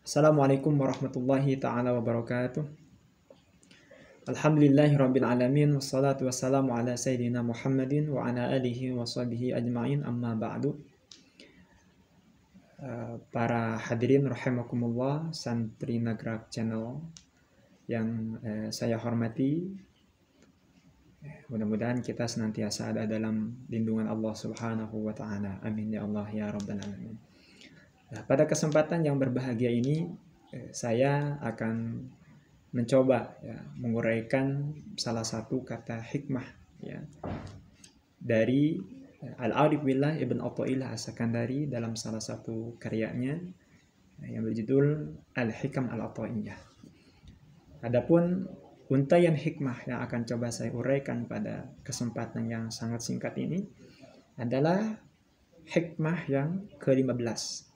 Assalamualaikum warahmatullahi ta'ala wabarakatuh. Alhamdulillahirabbil alamin wassalatu wassalamu ala sayyidina Muhammadin wa ala alihi wa sahbihi ajma'in, amma ba'du. Para hadirin rahimakumullah, santri Nagrak Channel yang saya hormati, mudah-mudahan kita senantiasa ada dalam lindungan Allah Subhanahu wa taala. Amin ya Allah ya rabbal alamin. Nah, pada kesempatan yang berbahagia ini saya akan mencoba menguraikan salah satu kata hikmah dari Al-Arif Billah Ibn Athaillah As-Sakandari dalam salah satu karyanya yang berjudul Al-Hikam Al-Athaiyah. Adapun untaian hikmah yang akan coba saya uraikan pada kesempatan yang sangat singkat ini adalah hikmah yang ke-15.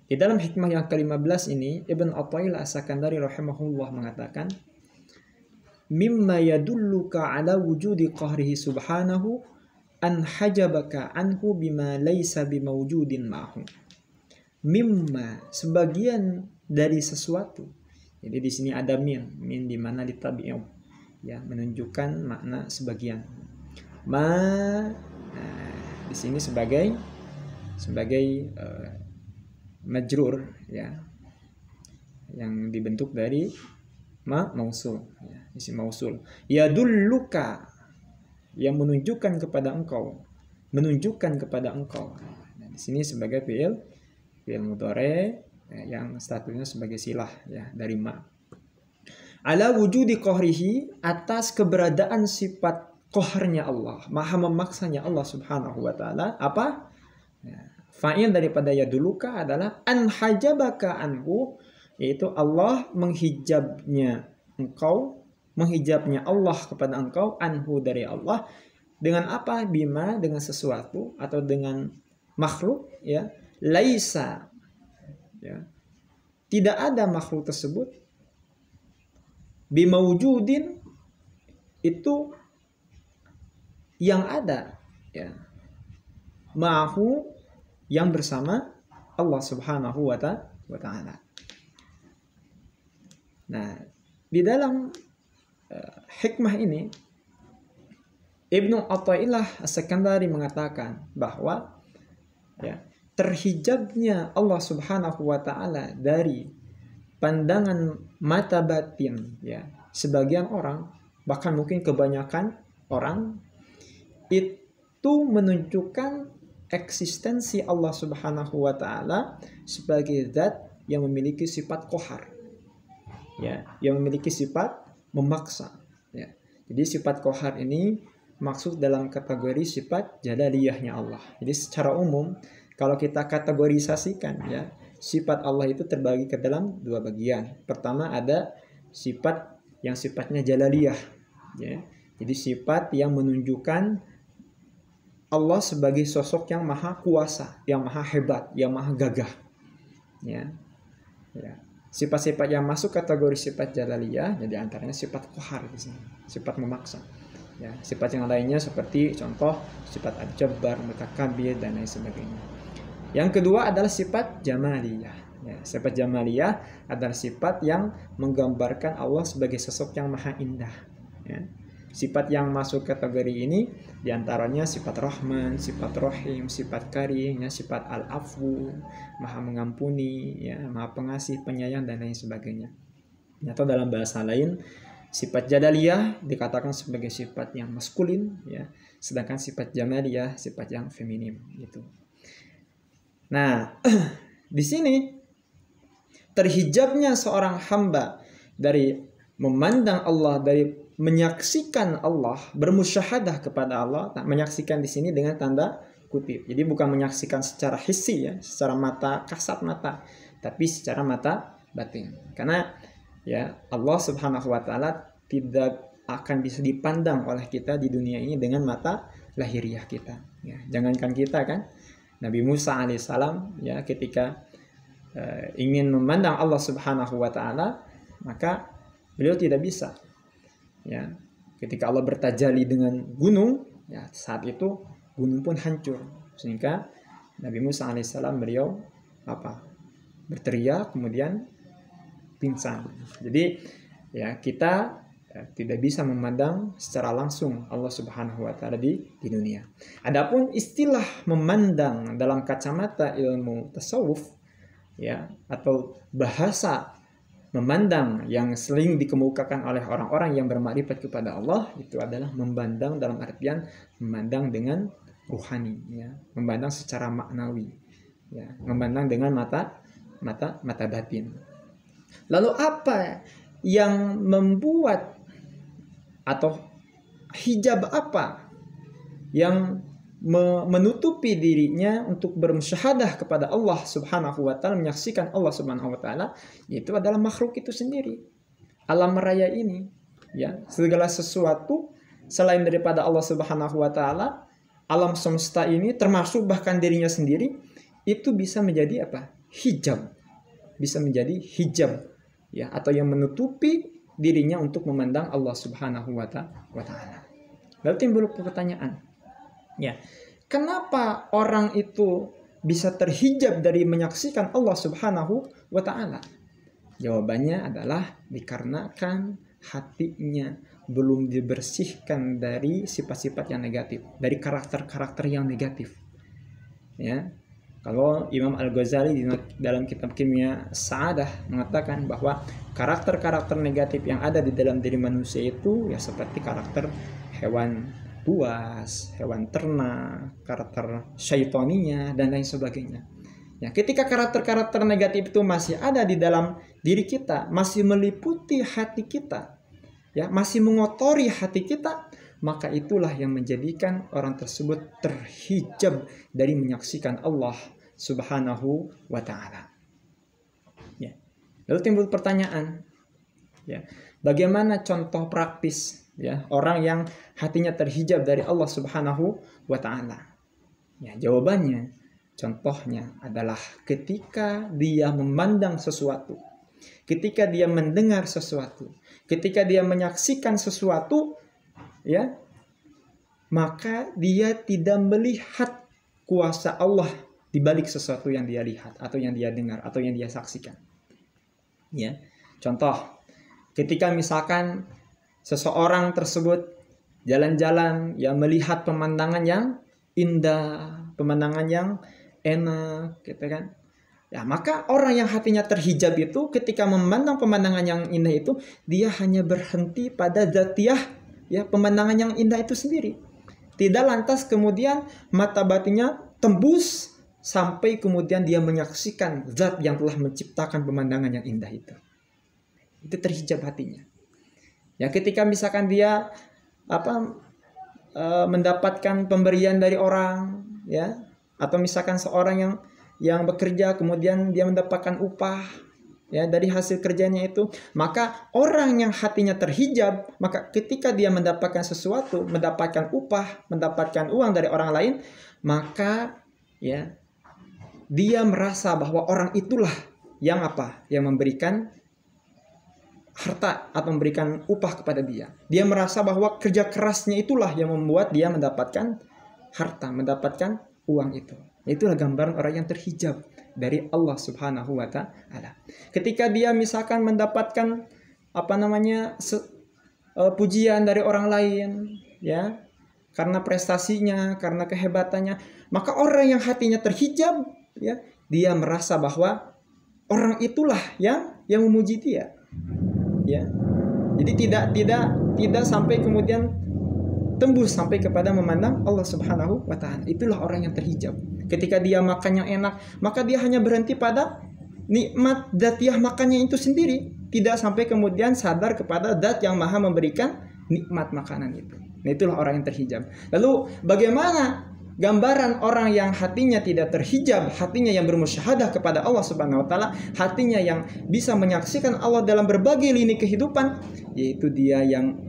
Di dalam hikmah yang ke-15 ini, Ibn Athaillah As-Sakandari rahimahullah mengatakan, mimma yadulluka ala wujudi qahrihi subhanahu an hajabaka anhu bima laysa bimawjudin ma'hu. Mimma, sebagian dari sesuatu. Jadi di sini ada min di mana ditabi'u, menunjukkan makna sebagian. Di sini sebagai majrur yang dibentuk dari mausul, isim mausul. Yadulluka, yang menunjukkan kepada engkau, Nah, di sini sebagai fi'il mudhari yang statusnya sebagai silah dari ma. Ala wujudi qahrihi, atas keberadaan sifat qahrnya Allah, maha memaksanya Allah Subhanahu wa taala. Apa? Fa'il daripada yaduluka adalah an hajabaka anhu, yaitu Allah menghijabnya Allah kepada engkau, anhu dari Allah, dengan apa? Bima, dengan sesuatu atau dengan makhluk, laisa, tidak ada makhluk tersebut, bimawjudin, itu yang ada, ma'hu, yang bersama Allah Subhanahu wa ta'ala. Nah, di dalam hikmah ini Ibnu Athaillah As-Sakandari mengatakan bahwa terhijabnya Allah Subhanahu wa ta'ala dari pandangan mata batin sebagian orang, bahkan mungkin kebanyakan orang, itu menunjukkan eksistensi Allah Subhanahu wa ta'ala sebagai zat yang memiliki sifat qahar, yang memiliki sifat memaksa. Jadi sifat qahar ini maksud dalam kategori sifat jalaliyahnya Allah. Jadi secara umum kalau kita kategorisasikan, sifat Allah itu terbagi ke dalam dua bagian. Pertama ada sifat yang sifatnya jalaliyah, jadi sifat yang menunjukkan Allah sebagai sosok yang maha kuasa, yang maha hebat, yang maha gagah. Sifat-sifat yang masuk kategori sifat jalaliyah, jadi antaranya sifat qahar di sini, sifat memaksa. Sifat yang lainnya seperti contoh sifat al-jabbar, mutakabbir, dan lain sebagainya. Yang kedua adalah sifat jamaliyah. Sifat jamaliyah adalah sifat yang menggambarkan Allah sebagai sosok yang maha indah. Sifat yang masuk kategori ini diantaranya sifat Rahman, sifat Rahim, sifat Karim, sifat Al-Afwu, maha mengampuni, maha pengasih, penyayang, dan lain sebagainya. Atau dalam bahasa lain, sifat Jadaliyah dikatakan sebagai sifat yang maskulin, sedangkan sifat Jamaliyah sifat yang feminim. Gitu. Nah, di sini terhijabnya seorang hamba dari memandang Allah, dari menyaksikan Allah, bermusyahadah kepada Allah. Nah, menyaksikan di sini dengan tanda kutip. Jadi bukan menyaksikan secara hissi, secara mata, kasat mata, tapi secara mata batin. Karena Allah Subhanahu wa ta'ala tidak akan bisa dipandang oleh kita di dunia ini dengan mata lahiriah kita. Jangankan kita kan, Nabi Musa alaihissalam ketika ingin memandang Allah Subhanahu wa ta'ala, maka beliau tidak bisa. Ketika Allah bertajalli dengan gunung, saat itu gunung pun hancur, sehingga Nabi Musa alaihissalam beliau berteriak kemudian pingsan. Jadi ya kita tidak bisa memandang secara langsung Allah Subhanahu wa taala di dunia. Adapun istilah memandang dalam kacamata ilmu tasawuf ya atau bahasa memandang yang sering dikemukakan oleh orang-orang yang bermakrifat kepada Allah itu adalah memandang dalam artian memandang dengan ruhani ya, memandang secara maknawi ya, memandang dengan mata batin. Lalu apa yang membuat atau hijab apa yang menutupi dirinya untuk bermusyahadah kepada Allah Subhanahu wa taala, menyaksikan Allah Subhanahu wa taala, yaitu adalah makhluk itu sendiri. Alam raya ini ya, segala sesuatu selain daripada Allah Subhanahu wa taala, alam semesta ini termasuk bahkan dirinya sendiri itu bisa menjadi apa? Hijab. Bisa menjadi hijab ya, atau yang menutupi dirinya untuk memandang Allah Subhanahu wa taala. Lalu timbul pertanyaan, ya, kenapa orang itu bisa terhijab dari menyaksikan Allah Subhanahu wa taala? Jawabannya adalah dikarenakan hatinya belum dibersihkan dari sifat-sifat yang negatif, dari karakter-karakter yang negatif. Ya. Kalau Imam Al-Ghazali dalam kitab Kimia Sa'adah mengatakan bahwa karakter-karakter negatif yang ada di dalam diri manusia itu ya seperti karakter hewan buas, hewan ternak, karakter syaitoninya dan lain sebagainya. Ya, ketika karakter-karakter negatif itu masih ada di dalam diri kita, masih meliputi hati kita, ya, masih mengotori hati kita, maka itulah yang menjadikan orang tersebut terhijab dari menyaksikan Allah Subhanahu wa taala. Ya. Lalu timbul pertanyaan, ya, bagaimana contoh praktis ya orang yang hatinya terhijab dari Allah Subhanahu wa taala? Ya, jawabannya contohnya adalah ketika dia memandang sesuatu, ketika dia mendengar sesuatu, ketika dia menyaksikan sesuatu, ya, maka dia tidak melihat kuasa Allah di balik sesuatu yang dia lihat atau yang dia dengar atau yang dia saksikan. Ya, contoh, ketika misalkan seseorang tersebut jalan-jalan yang melihat pemandangan yang indah, pemandangan yang enak, gitu kan? Ya, maka orang yang hatinya terhijab itu ketika memandang pemandangan yang indah itu, dia hanya berhenti pada dzatiyah, ya, pemandangan yang indah itu sendiri. Tidak lantas kemudian mata batinnya tembus sampai kemudian dia menyaksikan zat yang telah menciptakan pemandangan yang indah itu. Itu terhijab hatinya. Ya, ketika misalkan dia mendapatkan pemberian dari orang, ya, atau misalkan seorang yang bekerja kemudian dia mendapatkan upah ya dari hasil kerjanya itu, maka orang yang hatinya terhijab, maka ketika dia mendapatkan sesuatu, mendapatkan upah, mendapatkan uang dari orang lain, maka ya dia merasa bahwa orang itulah yang yang memberikan harta atau memberikan upah kepada dia. Dia merasa bahwa kerja kerasnya itulah yang membuat dia mendapatkan harta, mendapatkan uang itu. Itulah gambaran orang yang terhijab dari Allah Subhanahu wa taala. Ketika dia misalkan mendapatkan pujian dari orang lain, ya, karena prestasinya, karena kehebatannya, maka orang yang hatinya terhijab, ya, dia merasa bahwa orang itulah yang memuji dia. Ya. Jadi tidak sampai kemudian tembus sampai kepada memandang Allah Subhanahu wa taala. Itulah orang yang terhijab. Ketika dia makan yang enak, maka dia hanya berhenti pada nikmat dzatiyah makannya itu sendiri, tidak sampai kemudian sadar kepada zat yang maha memberikan nikmat makanan itu. Nah, itulah orang yang terhijab. Lalu bagaimana gambaran orang yang hatinya tidak terhijab, hatinya yang bermusyahadah kepada Allah Subhanahu wa taala, hatinya yang bisa menyaksikan Allah dalam berbagai lini kehidupan, yaitu dia yang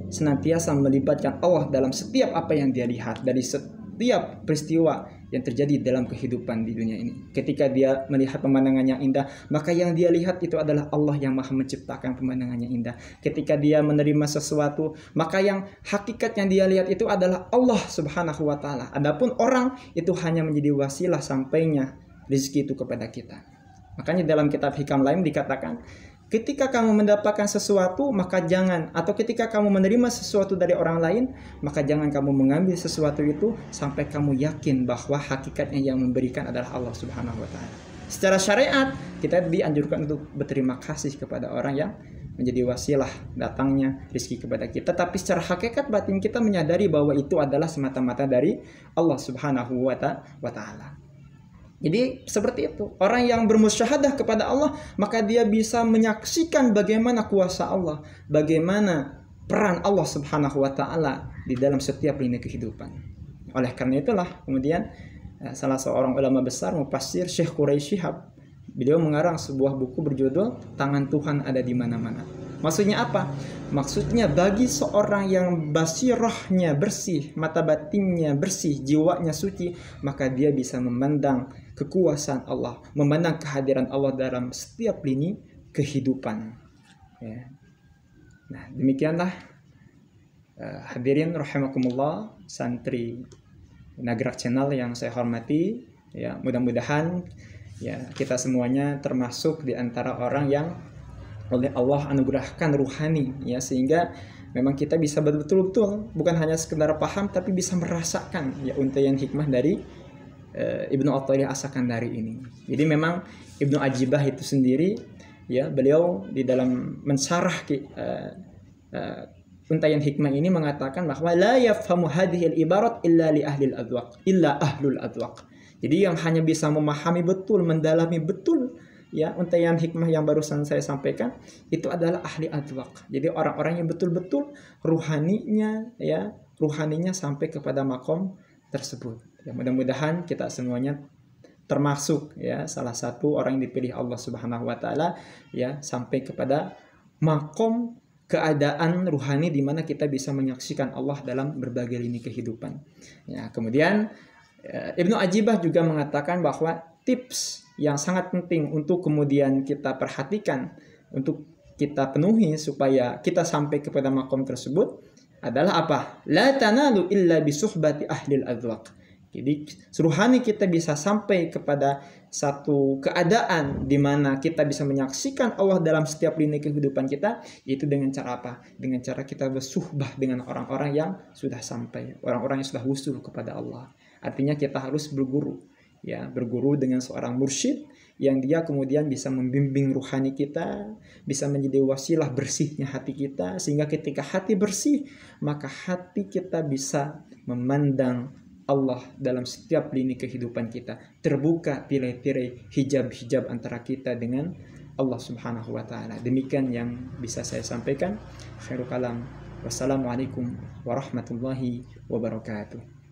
senantiasa melibatkan Allah dalam setiap apa yang dia lihat, dari setiap peristiwa yang terjadi dalam kehidupan di dunia ini. Ketika dia melihat pemandangan yang indah, maka yang dia lihat itu adalah Allah yang maha menciptakan pemandangan yang indah. Ketika dia menerima sesuatu, maka yang hakikat yang dia lihat itu adalah Allah Subhanahu wa taala. Adapun orang itu hanya menjadi wasilah sampainya rezeki itu kepada kita. Makanya dalam kitab hikam lain dikatakan, ketika kamu mendapatkan sesuatu, maka jangan, atau ketika kamu menerima sesuatu dari orang lain, maka jangan kamu mengambil sesuatu itu sampai kamu yakin bahwa hakikatnya yang memberikan adalah Allah Subhanahu wa Ta'ala. Secara syariat, kita dianjurkan untuk berterima kasih kepada orang yang menjadi wasilah datangnya rezeki kepada kita, tapi secara hakikat batin kita menyadari bahwa itu adalah semata-mata dari Allah Subhanahu wa Ta'ala. Jadi seperti itu, orang yang bermusyahadah kepada Allah, maka dia bisa menyaksikan bagaimana kuasa Allah, bagaimana peran Allah Subhanahu wa Ta'ala di dalam setiap lini kehidupan. Oleh karena itulah kemudian salah seorang ulama besar mufassir Syekh Quraisy Shihab, beliau mengarang sebuah buku berjudul Tangan Tuhan Ada di Mana-mana. Maksudnya apa? Maksudnya bagi seorang yang basirahnya bersih, mata batinnya bersih, jiwanya suci, maka dia bisa memandang kekuasaan Allah, memandang kehadiran Allah dalam setiap lini kehidupan. Ya. Nah, demikianlah hadirin rahimakumullah, santri Nagrak Channel yang saya hormati. Ya, mudah-mudahan ya kita semuanya termasuk di antara orang yang oleh Allah anugerahkan ruhani, ya, sehingga memang kita bisa betul-betul bukan hanya sekedar paham tapi bisa merasakan ya untaian hikmah dari Ibnu Athaillah As-Sakandari ini. Jadi memang Ibnu Ajibah itu sendiri ya, beliau di dalam mensyarah untaian hikmah ini mengatakan bahwa la yafhamu hadhil ibarat illa li ahlil adwaq, illa ahlul adwaq. Jadi yang hanya bisa memahami betul, mendalami betul ya untaian hikmah yang barusan saya sampaikan itu adalah ahli adwaq. Jadi orang-orang yang betul-betul ruhaninya sampai kepada makom tersebut. Ya, mudah-mudahan kita semuanya termasuk ya salah satu orang yang dipilih Allah Subhanahu wa Ta'ala ya sampai kepada makom keadaan ruhani di mana kita bisa menyaksikan Allah dalam berbagai lini kehidupan. Ya, kemudian Ibnu Ajibah juga mengatakan bahwa tips yang sangat penting untuk kemudian kita perhatikan, untuk kita penuhi supaya kita sampai kepada makom tersebut adalah apa? La tanalu illa bisuhbati ahlil adwaq. Jadi ruhani kita bisa sampai kepada satu keadaan di mana kita bisa menyaksikan Allah dalam setiap lini kehidupan kita, itu dengan cara apa? Dengan cara kita bersuhbah dengan orang-orang yang sudah sampai, orang-orang yang sudah wusul kepada Allah. Artinya kita harus berguru, ya, berguru dengan seorang mursyid yang dia kemudian bisa membimbing ruhani kita, bisa menjadi wasilah bersihnya hati kita, sehingga ketika hati bersih, maka hati kita bisa memandang Allah dalam setiap lini kehidupan kita. Terbuka tirai-tirai hijab-hijab antara kita dengan Allah Subhanahu wa Ta'ala. Demikian yang bisa saya sampaikan. Khairul kalam. Wassalamualaikum warahmatullahi wabarakatuh.